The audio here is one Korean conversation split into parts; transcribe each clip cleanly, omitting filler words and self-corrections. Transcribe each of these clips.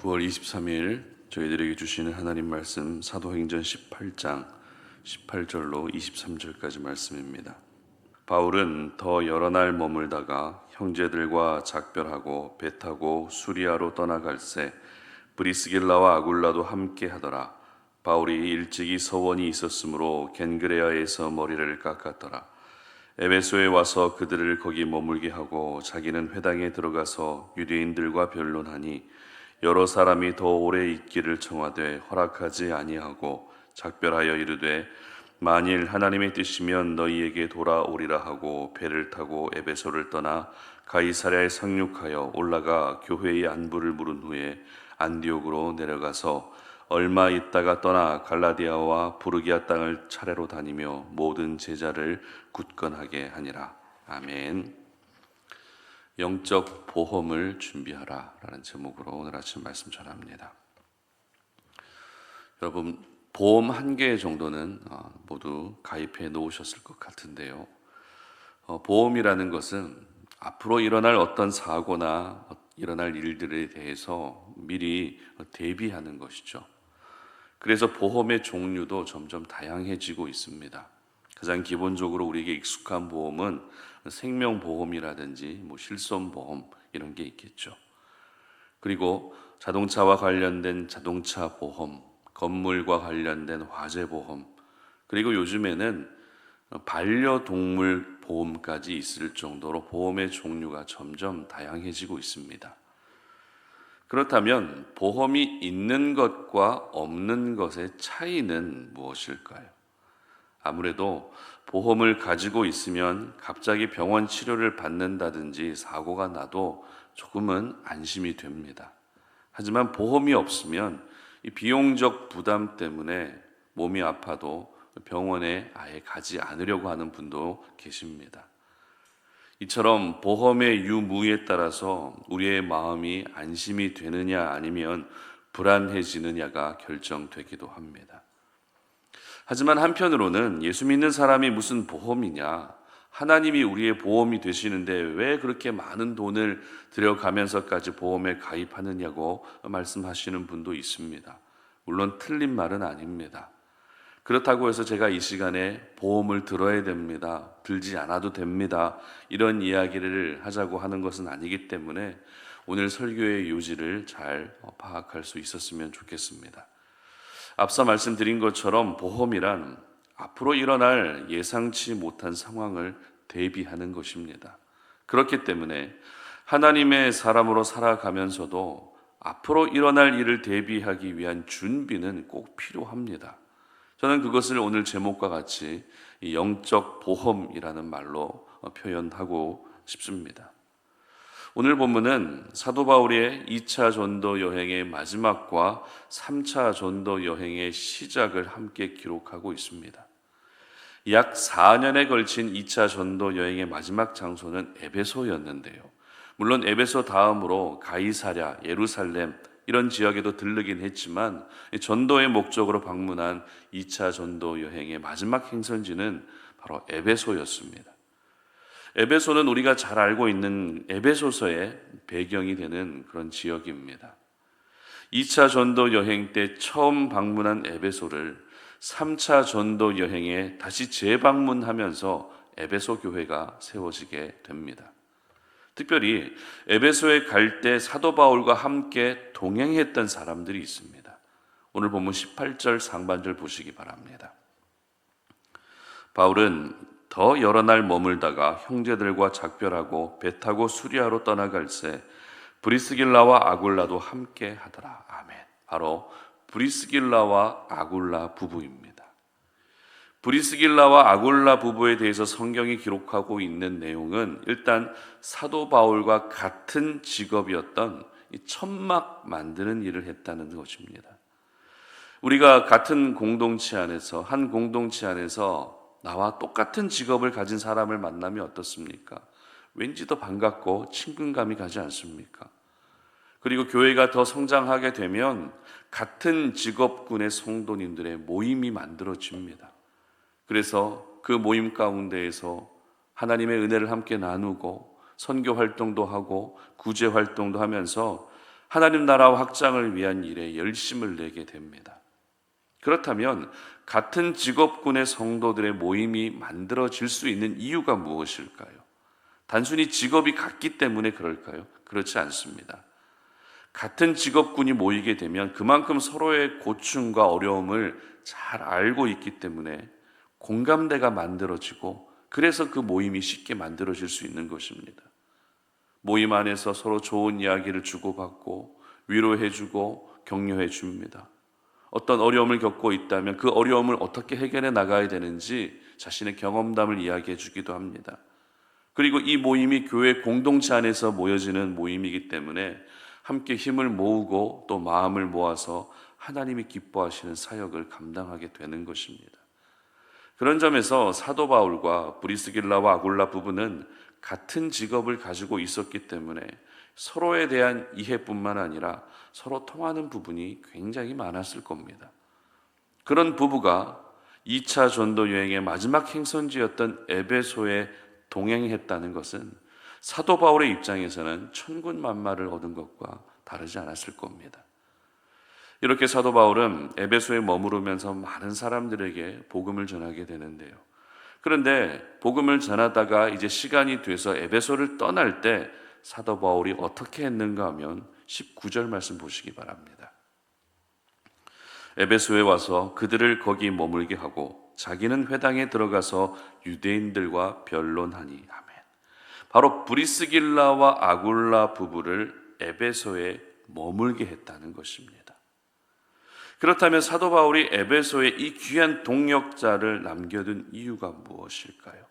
9월 23일 저희들에게 주시는 하나님 말씀 사도행전 18장 18절로 23절까지 말씀입니다. 바울은 더 여러 날 머물다가 형제들과 작별하고 배 타고 수리아로 떠나갈새 브리스길라와 아굴라도 함께 하더라. 바울이 일찍이 서원이 있었으므로 겐그레아에서 머리를 깎았더라. 에베소에 와서 그들을 거기 머물게 하고 자기는 회당에 들어가서 유대인들과 변론하니 여러 사람이 더 오래 있기를 청하되 허락하지 아니하고 작별하여 이르되 만일 하나님의 뜻이면 너희에게 돌아오리라 하고 배를 타고 에베소를 떠나 가이사랴에 상륙하여 올라가 교회의 안부를 물은 후에 안디옥으로 내려가서 얼마 있다가 떠나 갈라디아와 부르기아 땅을 차례로 다니며 모든 제자를 굳건하게 하니라. 아멘. 영적 보험을 준비하라 라는 제목으로 오늘 아침 말씀 전합니다. 여러분, 보험 한 개 정도는 모두 가입해 놓으셨을 것 같은데요. 보험이라는 것은 앞으로 일어날 어떤 사고나 일어날 일들에 대해서 미리 대비하는 것이죠. 그래서 보험의 종류도 점점 다양해지고 있습니다. 가장 기본적으로 우리에게 익숙한 보험은 생명보험이라든지 실손보험 이런 게 있겠죠. 그리고 자동차와 관련된 자동차 보험, 건물과 관련된 화재 보험, 그리고 요즘에는 반려동물 보험까지 있을 정도로 보험의 종류가 점점 다양해지고 있습니다. 그렇다면 보험이 있는 것과 없는 것의 차이는 무엇일까요? 아무래도 보험을 가지고 있으면 갑자기 병원 치료를 받는다든지 사고가 나도 조금은 안심이 됩니다. 하지만 보험이 없으면 이 비용적 부담 때문에 몸이 아파도 병원에 아예 가지 않으려고 하는 분도 계십니다. 이처럼 보험의 유무에 따라서 우리의 마음이 안심이 되느냐 아니면 불안해지느냐가 결정되기도 합니다. 하지만 한편으로는 예수 믿는 사람이 무슨 보험이냐, 하나님이 우리의 보험이 되시는데 왜 그렇게 많은 돈을 들여가면서까지 보험에 가입하느냐고 말씀하시는 분도 있습니다. 물론 틀린 말은 아닙니다. 그렇다고 해서 제가 이 시간에 보험을 들어야 됩니다, 들지 않아도 됩니다, 이런 이야기를 하자고 하는 것은 아니기 때문에 오늘 설교의 요지를 잘 파악할 수 있었으면 좋겠습니다. 앞서 말씀드린 것처럼 보험이란 앞으로 일어날 예상치 못한 상황을 대비하는 것입니다. 그렇기 때문에 하나님의 사람으로 살아가면서도 앞으로 일어날 일을 대비하기 위한 준비는 꼭 필요합니다. 저는 그것을 오늘 제목과 같이 영적 보험이라는 말로 표현하고 싶습니다. 오늘 본문은 사도 바울의 2차 전도 여행의 마지막과 3차 전도 여행의 시작을 함께 기록하고 있습니다. 약 4년에 걸친 2차 전도 여행의 마지막 장소는 에베소였는데요. 물론 에베소 다음으로 가이사랴, 예루살렘 이런 지역에도 들르긴 했지만 전도의 목적으로 방문한 2차 전도 여행의 마지막 행선지는 바로 에베소였습니다. 에베소는 우리가 잘 알고 있는 에베소서의 배경이 되는 그런 지역입니다. 2차 전도 여행 때 처음 방문한 에베소를 3차 전도 여행에 다시 재방문하면서 에베소 교회가 세워지게 됩니다. 특별히 에베소에 갈 때 사도 바울과 함께 동행했던 사람들이 있습니다. 오늘 본문 18절 상반절 보시기 바랍니다. 바울은 더 여러 날 머물다가 형제들과 작별하고 배 타고 수리아로 떠나갈새 브리스길라와 아굴라도 함께 하더라. 아멘. 바로 브리스길라와 아굴라 부부입니다. 브리스길라와 아굴라 부부에 대해서 성경이 기록하고 있는 내용은 일단 사도 바울과 같은 직업이었던 천막 만드는 일을 했다는 것입니다. 우리가 같은 공동체 안에서, 한 공동체 안에서 나와 똑같은 직업을 가진 사람을 만나면 어떻습니까? 왠지 더 반갑고 친근감이 가지 않습니까? 그리고 교회가 더 성장하게 되면 같은 직업군의 성도님들의 모임이 만들어집니다. 그래서 그 모임 가운데에서 하나님의 은혜를 함께 나누고 선교 활동도 하고 구제 활동도 하면서 하나님 나라 확장을 위한 일에 열심을 내게 됩니다. 그렇다면 같은 직업군의 성도들의 모임이 만들어질 수 있는 이유가 무엇일까요? 단순히 직업이 같기 때문에 그럴까요? 그렇지 않습니다. 같은 직업군이 모이게 되면 그만큼 서로의 고충과 어려움을 잘 알고 있기 때문에 공감대가 만들어지고, 그래서 그 모임이 쉽게 만들어질 수 있는 것입니다. 모임 안에서 서로 좋은 이야기를 주고받고 위로해주고 격려해 줍니다. 어떤 어려움을 겪고 있다면 그 어려움을 어떻게 해결해 나가야 되는지 자신의 경험담을 이야기해 주기도 합니다. 그리고 이 모임이 교회 공동체 안에서 모여지는 모임이기 때문에 함께 힘을 모으고 또 마음을 모아서 하나님이 기뻐하시는 사역을 감당하게 되는 것입니다. 그런 점에서 사도 바울과 브리스길라와 아굴라 부부는 같은 직업을 가지고 있었기 때문에 서로에 대한 이해뿐만 아니라 서로 통하는 부분이 굉장히 많았을 겁니다. 그런 부부가 2차 전도 여행의 마지막 행선지였던 에베소에 동행했다는 것은 사도 바울의 입장에서는 천군만마를 얻은 것과 다르지 않았을 겁니다. 이렇게 사도 바울은 에베소에 머무르면서 많은 사람들에게 복음을 전하게 되는데요. 그런데 복음을 전하다가 이제 시간이 돼서 에베소를 떠날 때 사도 바울이 어떻게 했는가 하면 19절 말씀 보시기 바랍니다. 에베소에 와서 그들을 거기 머물게 하고 자기는 회당에 들어가서 유대인들과 변론하니. 아멘. 바로 브리스길라와 아굴라 부부를 에베소에 머물게 했다는 것입니다. 그렇다면 사도 바울이 에베소에 이 귀한 동역자를 남겨둔 이유가 무엇일까요?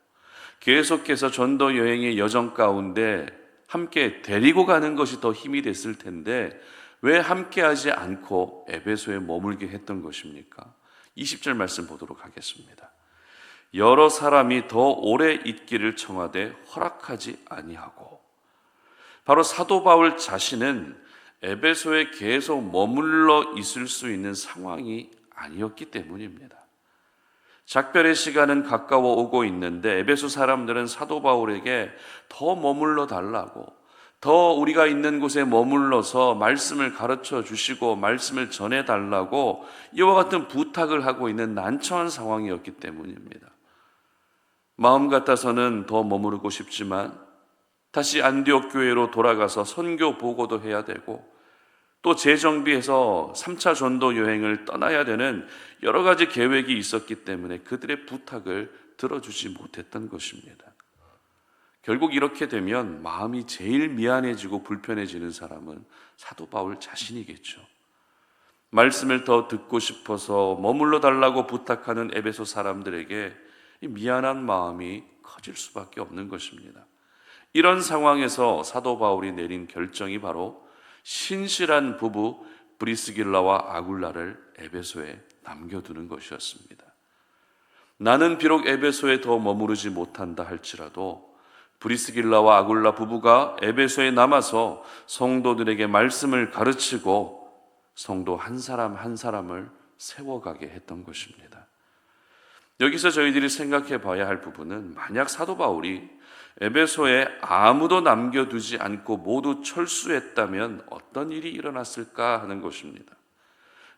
계속해서 전도 여행의 여정 가운데 함께 데리고 가는 것이 더 힘이 됐을 텐데 왜 함께하지 않고 에베소에 머물게 했던 것입니까? 20절 말씀 보도록 하겠습니다. 여러 사람이 더 오래 있기를 청하되 허락하지 아니하고. 바로 사도 바울 자신은 에베소에 계속 머물러 있을 수 있는 상황이 아니었기 때문입니다. 작별의 시간은 가까워 오고 있는데 에베소 사람들은 사도 바울에게 더 머물러 달라고, 더 우리가 있는 곳에 머물러서 말씀을 가르쳐 주시고 말씀을 전해 달라고 이와 같은 부탁을 하고 있는 난처한 상황이었기 때문입니다. 마음 같아서는 더 머무르고 싶지만 다시 안디옥 교회로 돌아가서 선교 보고도 해야 되고 또 재정비해서 3차 전도 여행을 떠나야 되는 여러 가지 계획이 있었기 때문에 그들의 부탁을 들어주지 못했던 것입니다. 결국 이렇게 되면 마음이 제일 미안해지고 불편해지는 사람은 사도 바울 자신이겠죠. 말씀을 더 듣고 싶어서 머물러 달라고 부탁하는 에베소 사람들에게 이 미안한 마음이 커질 수밖에 없는 것입니다. 이런 상황에서 사도 바울이 내린 결정이 바로 신실한 부부 브리스길라와 아굴라를 에베소에 남겨두는 것이었습니다. 나는 비록 에베소에 더 머무르지 못한다 할지라도 브리스길라와 아굴라 부부가 에베소에 남아서 성도들에게 말씀을 가르치고 성도 한 사람 한 사람을 세워가게 했던 것입니다. 여기서 저희들이 생각해 봐야 할 부분은, 만약 사도 바울이 에베소에 아무도 남겨두지 않고 모두 철수했다면 어떤 일이 일어났을까 하는 것입니다.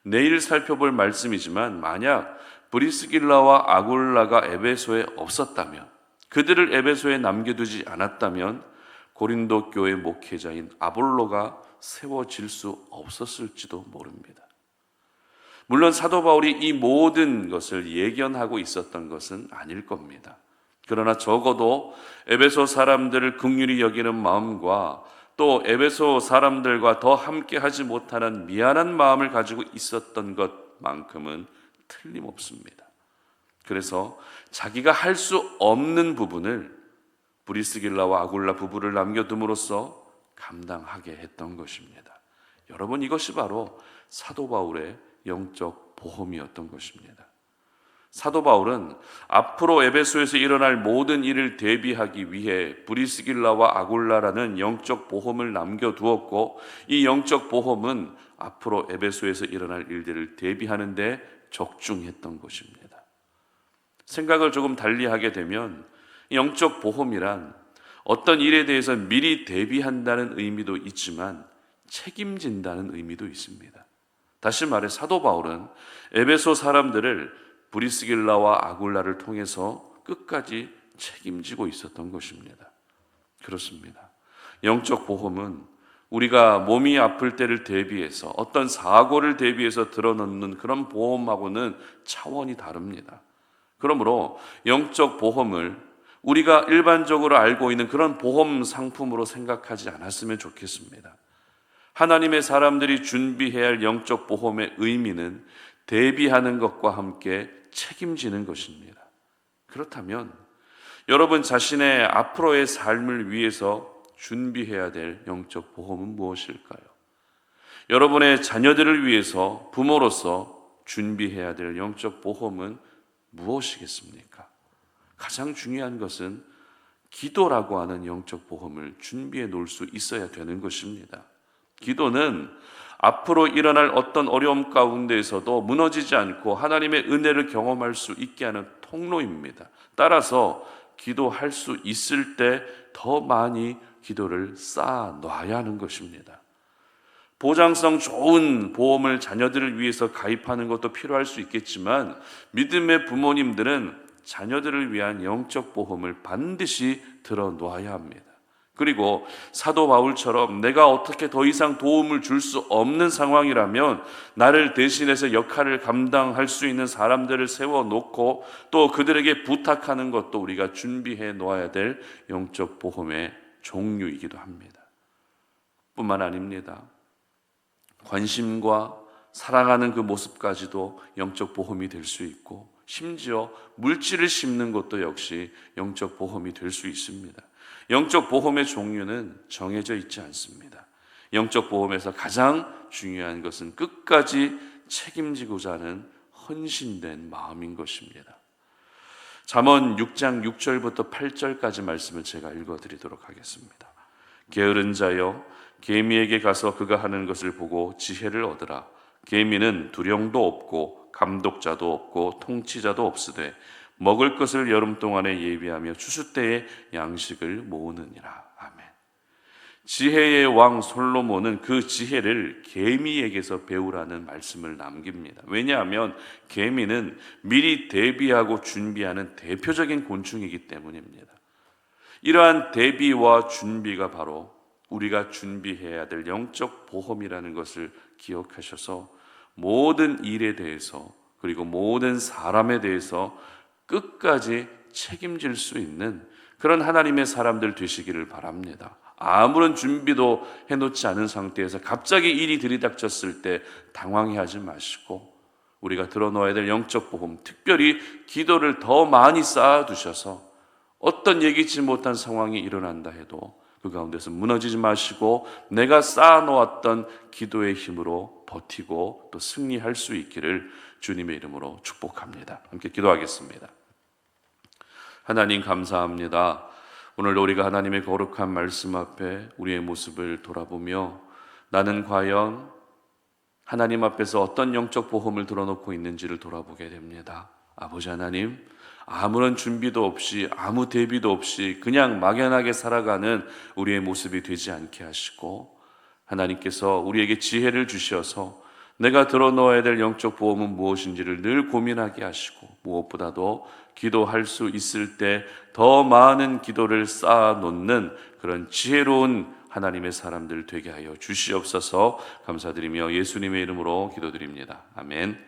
내일 살펴볼 말씀이지만 만약 브리스길라와 아굴라가 에베소에 없었다면, 그들을 에베소에 남겨두지 않았다면 고린도 교회 목회자인 아볼로가 세워질 수 없었을지도 모릅니다. 물론 사도 바울이 이 모든 것을 예견하고 있었던 것은 아닐 겁니다. 그러나 적어도 에베소 사람들을 긍휼히 여기는 마음과 또 에베소 사람들과 더 함께 하지 못하는 미안한 마음을 가지고 있었던 것만큼은 틀림없습니다. 그래서 자기가 할 수 없는 부분을 브리스길라와 아굴라 부부를 남겨둠으로써 감당하게 했던 것입니다. 여러분, 이것이 바로 사도 바울의 영적 보험이었던 것입니다. 사도 바울은 앞으로 에베소에서 일어날 모든 일을 대비하기 위해 브리스길라와 아굴라라는 영적 보험을 남겨두었고, 이 영적 보험은 앞으로 에베소에서 일어날 일들을 대비하는 데 적중했던 것입니다. 생각을 조금 달리하게 되면 영적 보험이란 어떤 일에 대해서 미리 대비한다는 의미도 있지만 책임진다는 의미도 있습니다. 다시 말해 사도 바울은 에베소 사람들을 브리스길라와 아굴라를 통해서 끝까지 책임지고 있었던 것입니다. 그렇습니다. 영적 보험은 우리가 몸이 아플 때를 대비해서 어떤 사고를 대비해서 들어놓는 그런 보험하고는 차원이 다릅니다. 그러므로 영적 보험을 우리가 일반적으로 알고 있는 그런 보험 상품으로 생각하지 않았으면 좋겠습니다. 하나님의 사람들이 준비해야 할 영적 보험의 의미는 대비하는 것과 함께 책임지는 것입니다. 그렇다면 여러분 자신의 앞으로의 삶을 위해서 준비해야 될 영적 보험은 무엇일까요? 여러분의 자녀들을 위해서 부모로서 준비해야 될 영적 보험은 무엇이겠습니까? 가장 중요한 것은 기도라고 하는 영적 보험을 준비해 놓을 수 있어야 되는 것입니다. 기도는 앞으로 일어날 어떤 어려움 가운데에서도 무너지지 않고 하나님의 은혜를 경험할 수 있게 하는 통로입니다. 따라서 기도할 수 있을 때 더 많이 기도를 쌓아 놔야 하는 것입니다. 보장성 좋은 보험을 자녀들을 위해서 가입하는 것도 필요할 수 있겠지만 믿음의 부모님들은 자녀들을 위한 영적 보험을 반드시 들어 놓아야 합니다. 그리고 사도 바울처럼 내가 어떻게 더 이상 도움을 줄 수 없는 상황이라면 나를 대신해서 역할을 감당할 수 있는 사람들을 세워놓고 또 그들에게 부탁하는 것도 우리가 준비해 놓아야 될 영적 보험의 종류이기도 합니다. 뿐만 아닙니다. 관심과 사랑하는 그 모습까지도 영적 보험이 될 수 있고 심지어 물질을 심는 것도 역시 영적 보험이 될 수 있습니다. 영적 보험의 종류는 정해져 있지 않습니다. 영적 보험에서 가장 중요한 것은 끝까지 책임지고자 하는 헌신된 마음인 것입니다. 잠언 6장 6절부터 8절까지 말씀을 제가 읽어드리도록 하겠습니다. 게으른 자여 계미에게 가서 그가 하는 것을 보고 지혜를 얻으라. 계미는 두령도 없고 감독자도 없고 통치자도 없으되 먹을 것을 여름 동안에 예비하며 추수 때에 양식을 모으느니라. 아멘. 지혜의 왕 솔로몬은 그 지혜를 개미에게서 배우라는 말씀을 남깁니다. 왜냐하면 개미는 미리 대비하고 준비하는 대표적인 곤충이기 때문입니다. 이러한 대비와 준비가 바로 우리가 준비해야 될 영적 보험이라는 것을 기억하셔서 모든 일에 대해서 그리고 모든 사람에 대해서 끝까지 책임질 수 있는 그런 하나님의 사람들 되시기를 바랍니다. 아무런 준비도 해놓지 않은 상태에서 갑자기 일이 들이닥쳤을 때 당황해하지 마시고 우리가 들어놓아야 될 영적 보험, 특별히 기도를 더 많이 쌓아두셔서 어떤 예기치 못한 상황이 일어난다 해도 그 가운데서 무너지지 마시고 내가 쌓아놓았던 기도의 힘으로 버티고 또 승리할 수 있기를 주님의 이름으로 축복합니다. 함께 기도하겠습니다. 하나님 감사합니다. 오늘 우리가 하나님의 거룩한 말씀 앞에 우리의 모습을 돌아보며 나는 과연 하나님 앞에서 어떤 영적 보험을 들어놓고 있는지를 돌아보게 됩니다. 아버지 하나님, 아무런 준비도 없이 아무 대비도 없이 그냥 막연하게 살아가는 우리의 모습이 되지 않게 하시고 하나님께서 우리에게 지혜를 주셔서 내가 들어놓아야 될 영적 보험은 무엇인지를 늘 고민하게 하시고 무엇보다도 기도할 수 있을 때 더 많은 기도를 쌓아놓는 그런 지혜로운 하나님의 사람들 되게 하여 주시옵소서. 감사드리며 예수님의 이름으로 기도드립니다. 아멘.